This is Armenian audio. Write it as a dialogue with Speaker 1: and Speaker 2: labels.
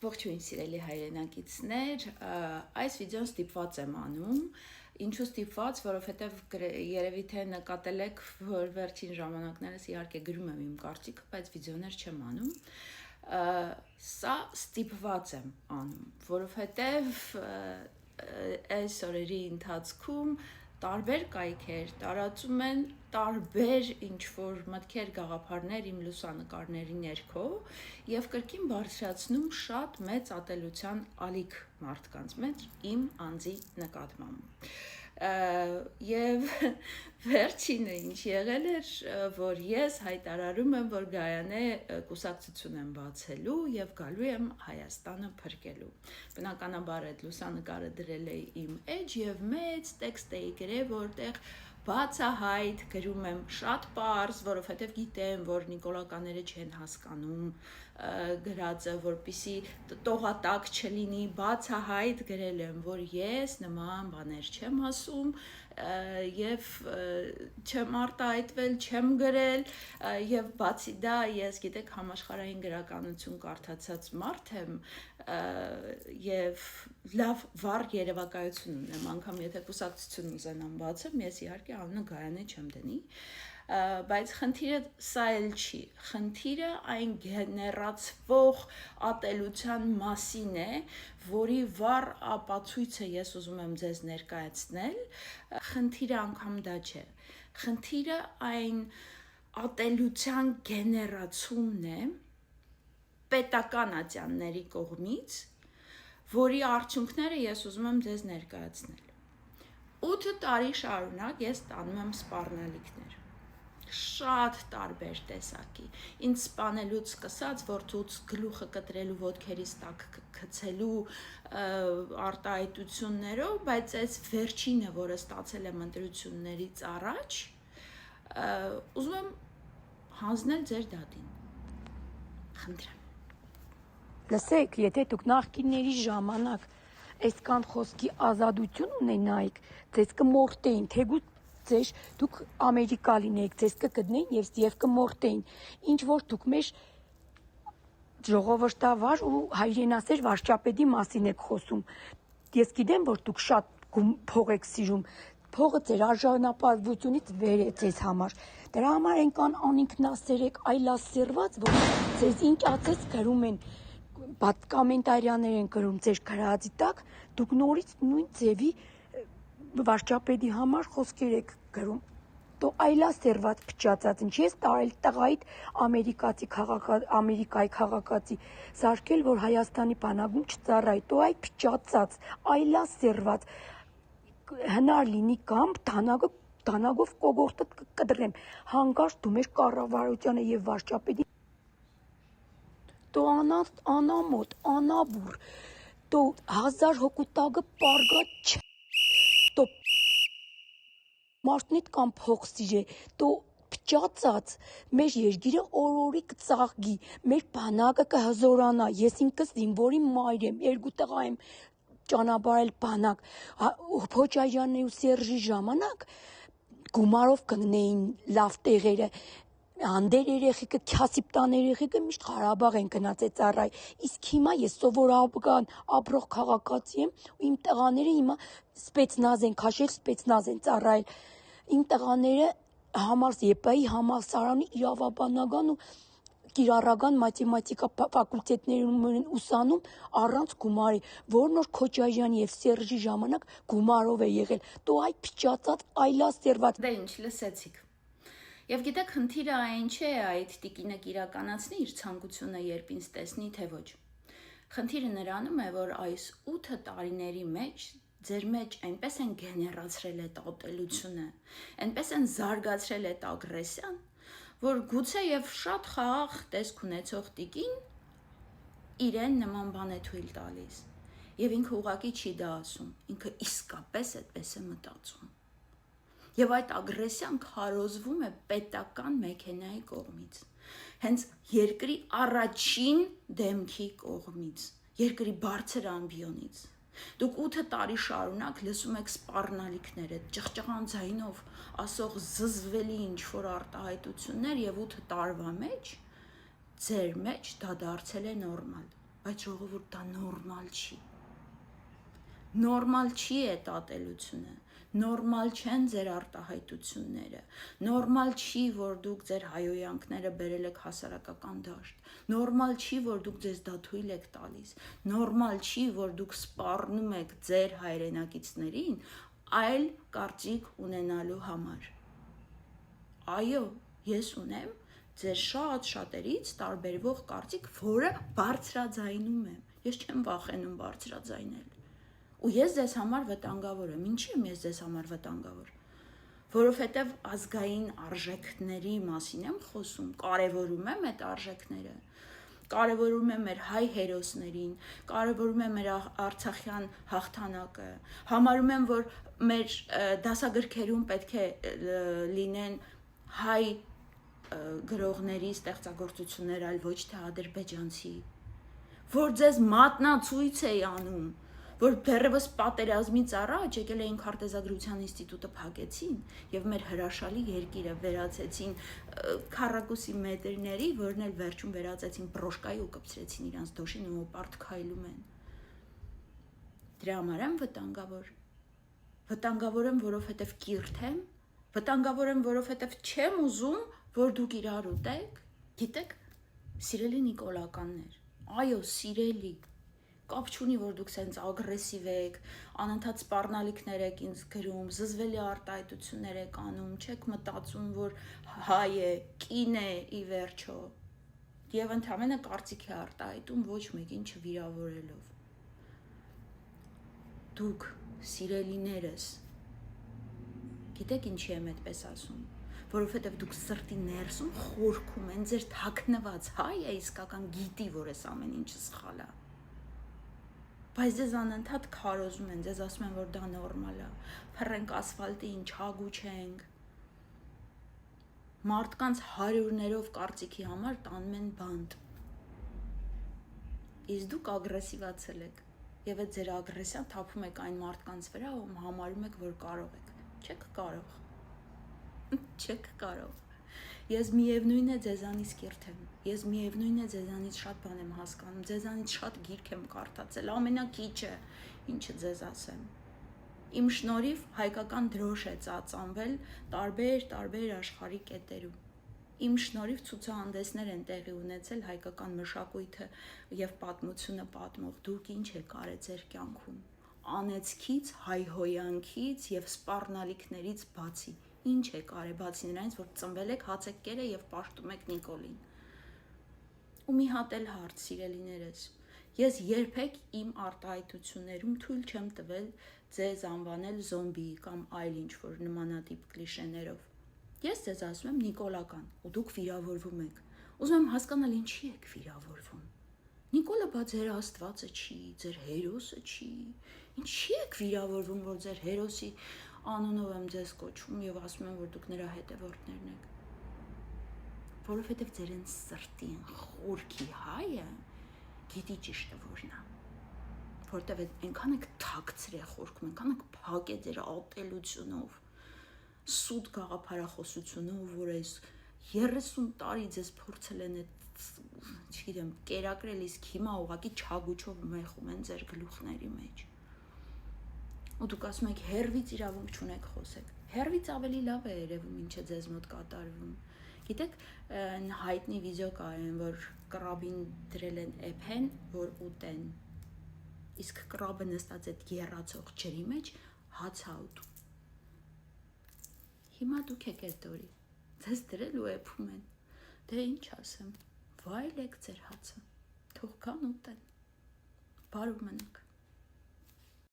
Speaker 1: Ողջույն սիրելի հայրենակիցներ, այս վիդեոն ստիպված եմ անում, ինչու ստիպված, որովհետև երևի թե նկատել եք, որ վերջին ժամանակներս իհարկե գրում եմ իմ կարծիքը, բայց վիդեոներ չեմ անում, սա ստիպված եմ անում, որովհետև այս օրերի ընթացքում տարբեր կայքեր տարածում են տարբեր ինչ-որ մտքեր, գաղափարներ իմ լուսանկարների ներքո և կրկին բարձրացնում շատ մեծ ատելության ալիք մարդկանց մեջ իմ անձի նկատմամբ։ Եվ վերջինը ինչ եղել էր, որ ես հայտարարում եմ, որ Գայանե կուսակցություն եմ բացելու և գալու եմ Հայաստանը փրկելու։ Բնականաբար այդ լուսանկարը դրել էի իմ էջ և մեծ տեքստ էի գրել, որտեղ բացահայտ գրում եմ շատ պարզ, որովհետև գիտեմ, որ նիկոլականները չեն հասկանում գրածը, որպեսզի տողատակ չլինի, բացահայտ գրել եմ, որ ես նման բաներ չեմ ասում և չեմ արտահայտվել, չեմ գրել և բացի դա ես գիտեք համաշխարհային գրականություն կարդացած մարդ եմ և լավ վառ երևակայություն ունեմ, անգամ եթե կուսակցություն ուզենամ բացեմ, ես իհարկե անունը Գայանե չեմ դնի, բայց խնդիրը սա էլ չի, խնդիրը այն գեներացվող ատելության մասին է, որի վառ ապացույցը ես ուզում եմ ձեզ ներկայացնել, խնդիրը անգամ դա չէ, խնդիրը այն ատելության գեներացումն է պետական ատյանների կողմից, որի արդյունքները ես ուզում եմ ձեզ ներկայացնել։ 8 տարի շարունակ ես տանում եմ սպառնալիքներ, շատ տարբեր տեսակի, ինձ սպանելուց սկսած, որդուց գլուխը կտրելու, ոտքերիս տակ գցելու արտահայտություններով, բայց այս վերջինը, որը ստացել եմ ընտրություններից առաջ, ուզում եմ հանձնել ձեր դատին, խնդրեմ։
Speaker 2: Լսեք, եթե դուք նախկինների ժամանակ այսքան խոսքի ազատություն ունենայիք, ձեզ կմորթեին, թեգուց ձեզ դուք Ամերիկա լինեիք, ձեզ կգտնեին եւ կմորթեին, ինչ որ դուք մեր ժողովրդավար ու հայրենասեր վարչապետի մասին եք խոսում։ Ես գիտեմ, որ դուք շատ փող եք սիրում, փողը ձեր արժանապատվությունից վեր է ձեզ համար։ Դրա համար այնքան անինքնասեր եք, այլասերված, որ ձեզ ինչ ածես գրում են, կոմենտարիաներ են գրում ձեր գրածի տակ, դուք նորից նույն ձևի վարչապետի համար խոսքեր եք գրում։ Դու այլասերված փչացած, ինչ ես տարել տղայիդ Ամերիկայի քաղաքացի սարքել, որ Հայաստանի բանակում չծառայի, դու այ փչացած, այլասերված, հնար լինի կամ դանագով կողորտը կկտրեմ, հանկարծ դու մեր կառավարությանը և վարչապետի դու անամոտ, անաբուր, դու 1000 հոգու տակը պարգած դու մարդն կամ փող սիրե, դու փչացած, մեր երկիրը օր-օրի կծաղկի, մեր բանակը կհզորանա, ես ինքս զինվորի մայր եմ, 2 տղա եմ ճանապարհել բանակ, Փոչաջյանն ու Սերժի ժամանակ գումարով կնեին լավ տեղերը, հանդեր երեխեքը, քյասիպտան երեխեքը միշտ Ղարաբաղ են գնացել ծառայ, իսկ հիմա ես սովորական ապրող քաղաքացի եմ ու իմ տղաները հիմա սպեցնազ են քաշել, սպեցնազ են ծառայել, իմ տղաները ԵՊ-ի համալսարանի իրավաբանական ու կիրառական մաթեմատիկա ֆակուլտետներում են ուսանում առանց գումարի, որն որ Քոչարյանի եւ Սերժի ժամանակ գումարով է եղել, դու այ փչացած այլասերված։
Speaker 1: Դե ինչ լսեցիք։ Եվ գիտեք, խնդիրը այն չէ այդ տիկինը կիրականացնի իր ցանկությունը երբ ինձ տեսնի, թե ոչ։ Խնդիրը նրանում է, որ այս 8 տարիների մեջ ձեր մեջ այնպես են գեներացրել այդ ատելությունը, այնպես են զարգացրել այդ ագրեսիան, որ գուցե եւ շատ խաղաղ տեսք ունեցող տիկին իրեն նման բան է թույլ տալիս։ Եվ ինքը ուղղակի չի դա ասում, ինքը իսկապես այդպես է մտածում։ Եվ այդ ագրեսիան քարոզվում է պետական մեքենայի կողմից, հենց երկրի առաջին դեմքի կողմից, երկրի բարձր ամբիոնից։ Դուք 8 տարի շարունակ լսում եք սպառնալիքներ, այդ ճղճղան ձայնով ասող զզվելի ինչ-որ արտահայտություններ և 8 տարվա մեջ ձեր մեջ դա դարձել է նորմալ։ բայց ժողովուրդ դա նորմալ չի։ Նորմալ չի այդ ատելությունը, նորմալ չեն ձեր արտահայտությունները, նորմալ չի, որ դուք ձեր հայոյանքները բերել եք հասարակական դաշտ, նորմալ չի, որ դուք ձեզ դա թույլ եք տալիս, նորմալ չի, որ դուք սպառնում եք ձեր հայրենակիցներին այլ կարծիք ունենալու համար։ Այո, ես ունեմ ձեր շատերից տարբերվող կարծիք, որը բարձրաձայնում եմ, ես չեմ վախենում բարձրաձայնել։ Ու ես ձեզ համար վտանգավոր եմ, ինչի եմ ես ձեզ համար վտանգավոր, որովհետև ազգային արժեքների մասին եմ խոսում, կարևորում եմ այդ արժեքները, կարևորում եմ մեր հայ հերոսներին, կարևորում եմ մեր արցախյան հաղթանակը, համարում եմ, որ մեր դասագրքերում պետք է լինեն հայ գրողների ստեղծագործություններ, այլ ոչ թե ադրբեջանցի, որ ձեզ մատնացույց էի անում, որ դեռևս պատերազմից առաջ եկել էին քարտեզագրության ինստիտուտը փակեցին եւ մեր հրաշալի երկիրը վերածեցին քառակուսի մետրների, որն էլ վերջում վերածեցին պրոշկայի ու կպցրեցին իրանց դոշին ու օպարտ քայլում են։ Դրա համար եմ վտանգավոր։ Վտանգավոր եմ, որովհետեւ կիրթ եմ, վտանգավոր եմ, որովհետեւ չեմ ուզում, որ դուք իրար ուտեք, գիտեք, սիրելի նիկոլականներ, այո, սիրելի, կապ չունի, որ դուք սենց ագրեսիվ եք, անընդհատ սպառնալիքներ եք ինձ գրում, զզվելի արտահայտություններ եք անում, չեք մտածում, որ հայ է, կին է ի վերջո, եւ ընդհանրապես կարծիք է արտահայտում ոչ մեկին չվիրավորելով։ Դուք, սիրելիներս, գիտեք ինչի եմ այդպես ասում, որովհետև դուք սրտի ներսում խորքում են ձեր թաքնված հայը իսկական գիտի, որ այս ամեն ինչը սխալ է։ Բայց ձեզ անընդհատ քարոզում են, ձեզ ասում են, որ դա նորմալ է, փռենք ասֆալտին, չագուչենք, մարդկանց հարյուրներով կարծիքի համար տանում են բանտ։ Իսկ դուք ագրեսիվացել եք, եւ այդ ձեր ագրեսիան թափում եք այն մարդկանց վրա, ում համարում եք, որ կարող եք։ Չեք կարող։ Չեք կարող։ Ես միևնույն է ձեզանից կիրթ եմ, ես միևնույն է ձեզանից շատ բան եմ հասկանում, ձեզանից շատ գիրք եմ կարդացել, ամենակիչը, ինչը ձեզ ասեմ։ Իմ շնորհիվ հայկական դրոշ է ծածանվել տարբեր աշխարհի կետերում։ Իմ շնորհիվ ցուցահանդեսներ են տեղի ունեցել հայկական մշակույթը եւ պատմությունը պատմող։ Դուք ինչ եք արել ձեր կյանքում։ Անեծքից, հայհոյանքից եւ սպառնալիքներից բացի ինչ եք արել բացի նրանից, որ ծնվել եք, հաց եք կերել եւ պաշտում եք Նիկոլին։ Ու մի հատ էլ հարց, սիրելիներս, ես երբեք իմ արտահայտություններում թույլ չեմ տվել ձեզ անվանել զոմբի կամ այլ ինչ-որ նմանատիպ կլիշեներով։ Ես ձեզ ասում եմ նիկոլական, ու դուք վիրավորվում եք։ Ուզում եմ հասկանալ ինչի եք վիրավորվում։ Նիկոլը բա ձեր աստվածը չի, ձեր հերոսը չի։ Ինչի եք վիրավորվում, որ ձեր հերոսի անունով եմ ձեզ կոչում եւ ասում եմ, որ դուք նրա հետևորդներն եք։ Որովհետեւ ձեր են սրտին խորքի հայը գիտի ճիշտը որն է։ Որտեւ այնքան եք թաքցրել խորքում, այնքան եք փակել ձեր ատելությունով, սուտ գաղափարախոսությունով, որ այս 30 տարի ձեզ փորձել են այդ, չգիտեմ, կերակրել, իսկ հիմա ուղղակի չագուչով մեխում են ձեր գլուխների մեջ։ Ու դուք ասում եք հերվից իրավունք չունեք խոսեք։ Հերվից ավելի լավ է երևում ինչ է ձեզ մոտ կատարվում։ Գիտեք, հայտնի վիդեո կա այն, որ կրաբին դրել են էփեն, որ ուտեն։ Իսկ կրաբը նստած այդ եռացող ջրի մեջ հաց է ուտում։ Հիմա դուք եք այդ օրի, ձեզ դրել ու էփում են։ Դե ինչ ասեմ, վայելեք ձեր հացը, թող կան ուտեն, բարով մնաք։